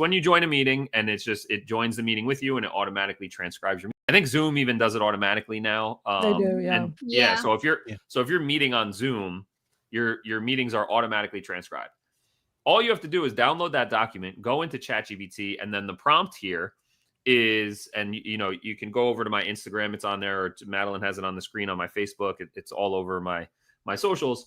when you join a meeting and it joins the meeting with you and it automatically transcribes your meeting. I think Zoom even does it automatically now. They do, yeah. And so if you're meeting on Zoom, your meetings are automatically transcribed. All you have to do is download that document, go into ChatGPT, and then the prompt here is, and you can go over to my Instagram, it's on there, or Madalyn has it on the screen on my Facebook. It's all over my socials.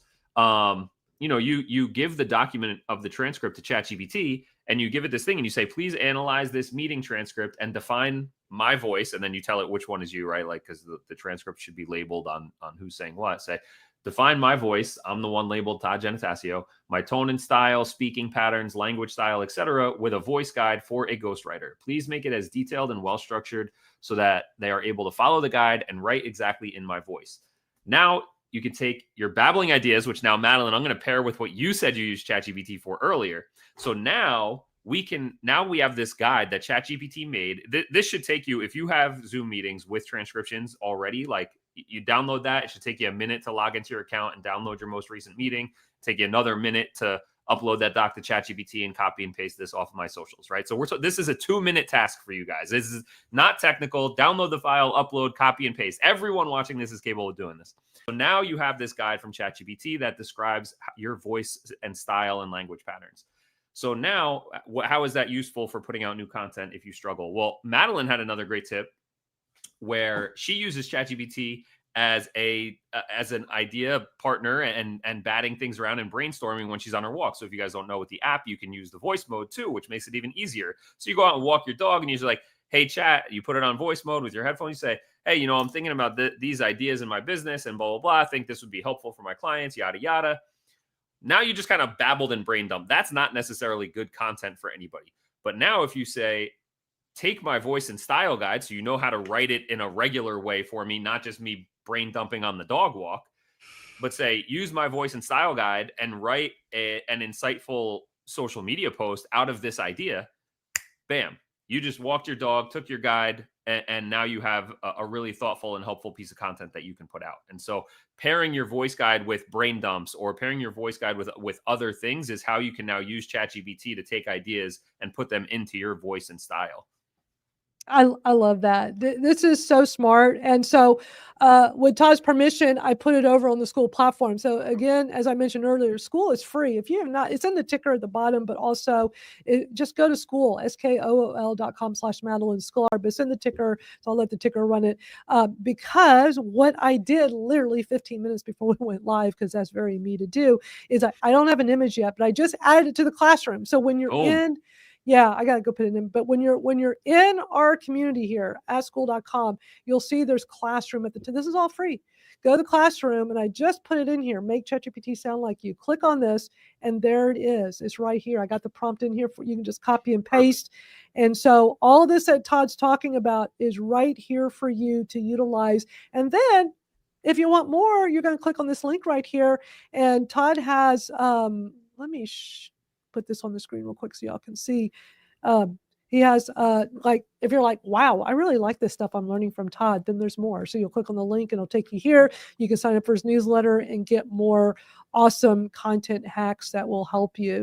You give the document of the transcript to ChatGPT, and you give it this thing, and you say, please analyze this meeting transcript and define my voice, and then you tell it which one is you, right? Like, because the transcript should be labeled on who's saying what. Say, define my voice. I'm the one labeled Todd Giannattasio. My tone and style, speaking patterns, language style, etc., with a voice guide for a ghostwriter. Please make it as detailed and well structured so that they are able to follow the guide and write exactly in my voice. Now you can take your babbling ideas, which now, Madalyn, I'm going to pair with what you said you used ChatGPT for earlier. So now we have this guide that ChatGPT made. This should take you, if you have Zoom meetings with transcriptions already, like you download that. It should take you a minute to log into your account and download your most recent meeting. Take you another minute to upload that doc to ChatGPT and copy and paste this off of my socials, right? So this is a 2-minute task for you guys. This is not technical. Download the file, upload, copy and paste. Everyone watching this is capable of doing this. So now you have this guide from ChatGPT that describes your voice and style and language patterns. So now, how is that useful for putting out new content if you struggle? Well, Madalyn had another great tip where she uses ChatGPT as an idea partner and batting things around and brainstorming when she's on her walk. So if you guys don't know, with the app, you can use the voice mode too, which makes it even easier. So you go out and walk your dog and you're like, hey, chat, you put it on voice mode with your headphones. You say, hey, I'm thinking about these ideas in my business and blah, blah, blah. I think this would be helpful for my clients, yada, yada. Now you just kind of babbled and brain dumped. That's not necessarily good content for anybody. But now if you say, take my voice and style guide, so you know how to write it in a regular way for me, not just me brain dumping on the dog walk, but say, use my voice and style guide and write an insightful social media post out of this idea. Bam. You just walked your dog, took your guide, and now you have a really thoughtful and helpful piece of content that you can put out. And so pairing your voice guide with brain dumps or pairing your voice guide with other things is how you can now use ChatGPT to take ideas and put them into your voice and style. I love that. This is so smart. And so with Todd's permission, I put it over on the school platform. So again, as I mentioned earlier, school is free. If you have not, it's in the ticker at the bottom, but also just go to school, skool.com/Madalyn Scholar, but it's in the ticker. So I'll let the ticker run it. Because what I did literally 15 minutes before we went live, because that's very me to do, is I don't have an image yet, but I just added it to the classroom. So when you're in, yeah, I got to go put it in. But when you're in our community here at skool.com, you'll see there's classroom at the this is all free. Go to the classroom, and I just put it in here. Make ChatGPT sound like you. Click on this, and there it is. It's right here. I got the prompt in here for you can just copy and paste. And so all of this that Todd's talking about is right here for you to utilize. And then if you want more, you're going to click on this link right here. And Todd has let me put this on the screen real quick so y'all can see. He has like, if you're like, wow, I really like this stuff I'm learning from Todd, then there's more. So you'll click on the link and it'll take you here. You can sign up for his newsletter and get more awesome content hacks that will help you.